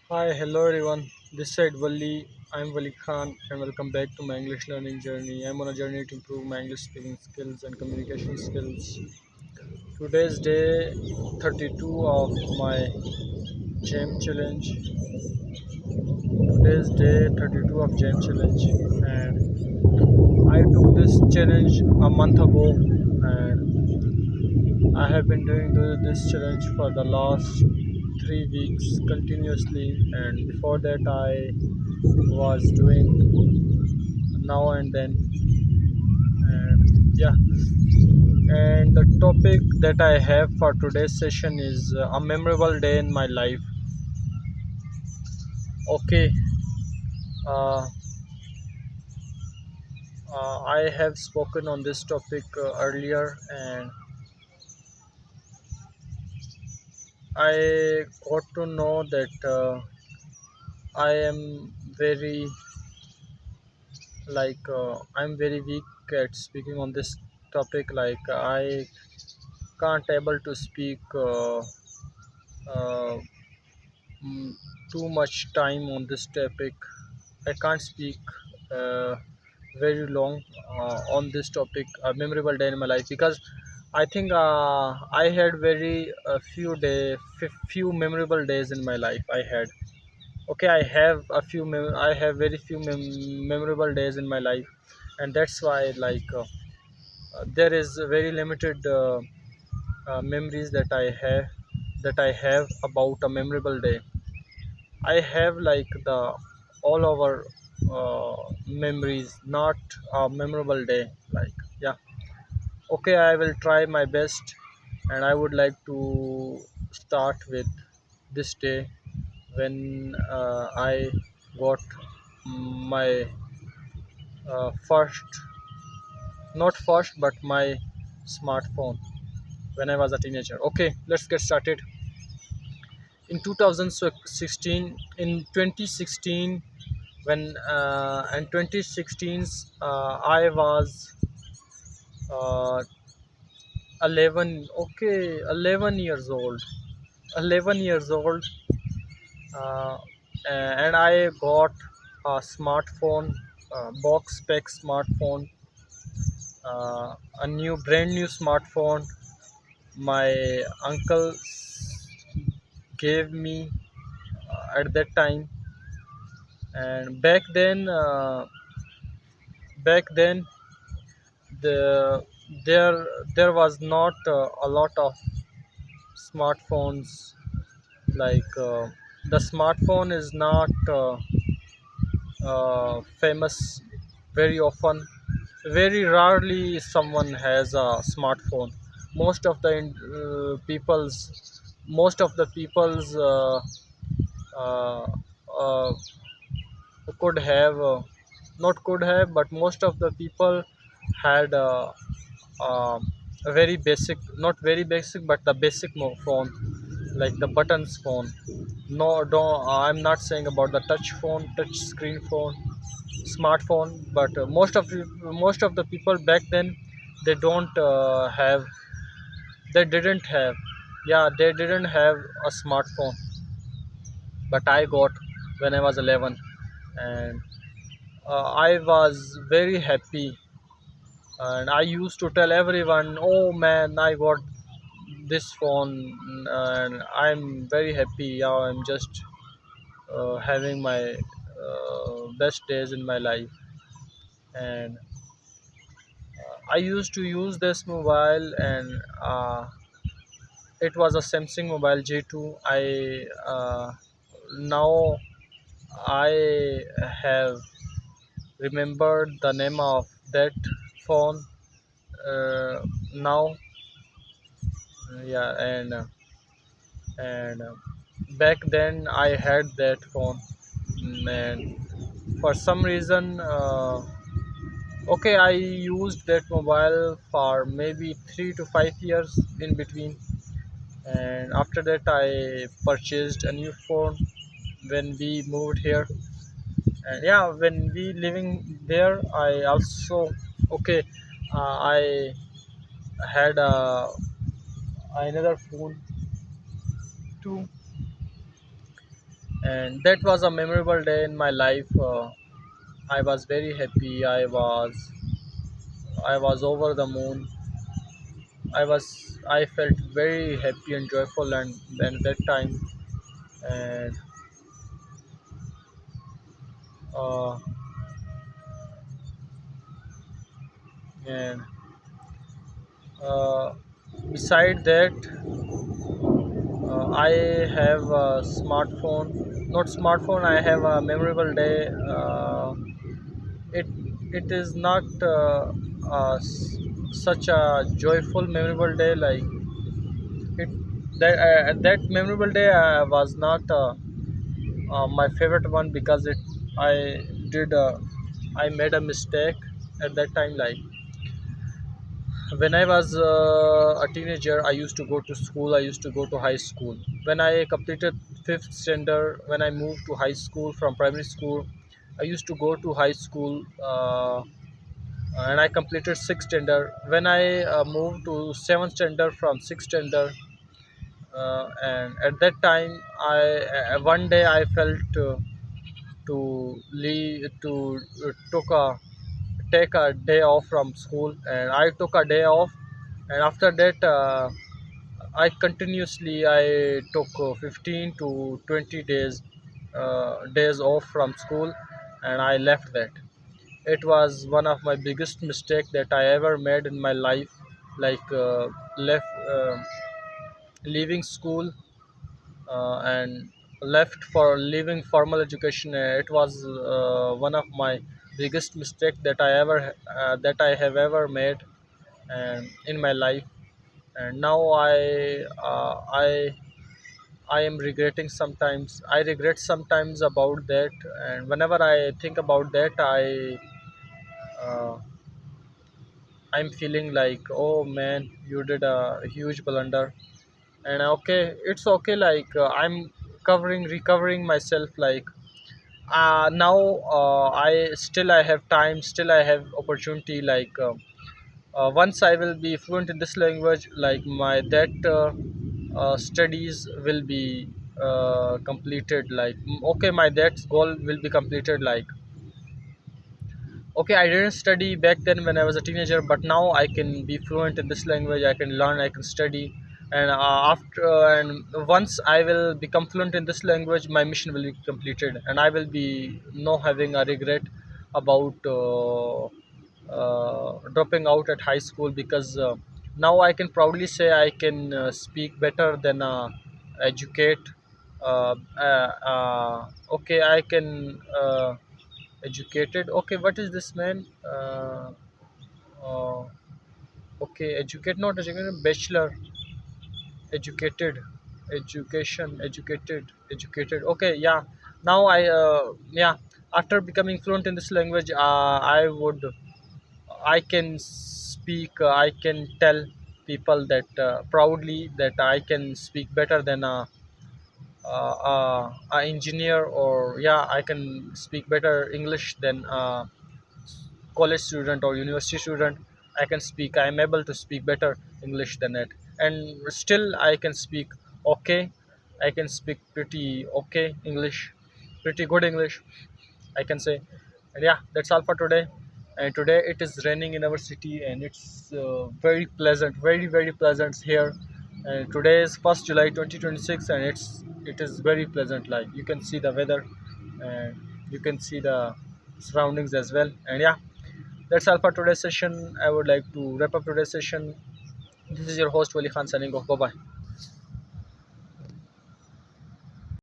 Hi, hello everyone. This side Wali. I'm Wali Khan, and welcome back to my English learning journey. I'm on a journey to improve my English speaking skills and communication skills. Today's day 32 of my Jam Challenge. Today's day 32 of Jam Challenge, and I took this challenge a month ago, and I have been doing this challenge for the last 3 weeks continuously, and before that I was doing now and then. And yeah, and the topic that I have for today's session is a memorable day in my life. Okay, uh, I have spoken on this topic earlier, and I got to know that I am very I'm very weak at speaking on this topic. Like I can't able to speak uh, mm, too much time on this topic. I can't speak uh, very long on this topic, a memorable day in my life, because I think I had very few memorable days in my life. I had okay. I have very few memorable days in my life, and that's why there is very limited memories that I have about a memorable day. I have like the all over memories, not a memorable day. Like yeah, okay, I will try my best, and I would like to start with this day when I got my first, not first, but my smartphone when I was a teenager. Okay, let's get started. In 2016, in 2016, when in 2016's I was uh, 11, okay, 11 years old, 11 years old, uh, and I got a smartphone, box spec smartphone, a new brand new smartphone. My uncle gave me at that time, and back then the there was not a lot of smartphones. The smartphone is not famous very often. Very rarely someone has a smartphone. Most of the people's uh, uh, could have not could have, but most of the people had uh, a very basic, not very basic, but the basic phone, like the buttons phone. No, don't, I'm not saying about the touch screen phone, smartphone, but most of the people back then, they don't they didn't have, yeah, they didn't have a smartphone, but I got when I was 11. And I was very happy, and I used to tell everyone, "Oh man, I got this phone, and I'm very happy. Yeah, I'm just having my best days in my life." And I used to use this mobile, and it was a Samsung Mobile J2. Now I have remembered the name of that phone now. Yeah, and back then I had that phone. And for some reason, okay, I used that mobile for maybe 3 to 5 years in between, and after that I purchased a new phone when we moved here. And yeah, when we living there, I also, okay, I had another phone too. and that was a memorable day in my life. I was very happy. I was over the moon. I felt very happy and joyful, and then that time, and uh, and uh, beside that, I have a smartphone. Not smartphone. I have a memorable day. It it is not such a joyful memorable day like it. That memorable day was not my favorite one because it I did I made a mistake at that time. Like when I was a teenager, I used to go to school. I used to go to high school. When I completed fifth standard, when I moved to high school from primary school, I used to go to high school. And I completed sixth standard. When I moved to seventh standard from sixth standard, and at that time, I one day I felt to leave to took a take a day off from school, and I took a day off, and after that. I took 15 to 20 days off from school, and I left that. It was one of my biggest mistake that I ever made in my life, like left leaving school and left for leaving formal education. It was one of my biggest mistake that I have ever made and in my life. And now I am regretting sometimes. I regret sometimes about that, and whenever I think about that, uh, I'm feeling like, oh man, you did a huge blunder. And okay, it's okay. Like I'm recovering myself. Like now, I have time, still I have opportunity. Like once I will be fluent in this language, like my that studies will be completed. Like okay, my that goal will be completed. Like okay, I didn't study back then when I was a teenager, but now I can be fluent in this language. I can learn, I can study, and and once I will become fluent in this language, my mission will be completed, and I will be no having a regret about dropping out at high school because now I can proudly say I can speak better than educate. Okay, I can. Educated. Okay, what is this, man? Uh, okay, educate, not educated, bachelor. Educated, educated. Okay, yeah. Now yeah, after becoming fluent in this language, I can speak, I can tell people that proudly that I can speak better than a engineer, or yeah, I can speak better English than college student or university student. I am able to speak better English than it, and still I can speak okay. I can speak pretty okay English, pretty good English, I can say. And yeah, that's all for today. And today it is raining in our city, and it's very pleasant, very very pleasant here. And today is 1st July 2026, and it is very pleasant. Like you can see the weather, and you can see the surroundings as well. And yeah, that's all for today's session. I would like to wrap up today's session. This is your host Wali Khan signing off. Bye bye.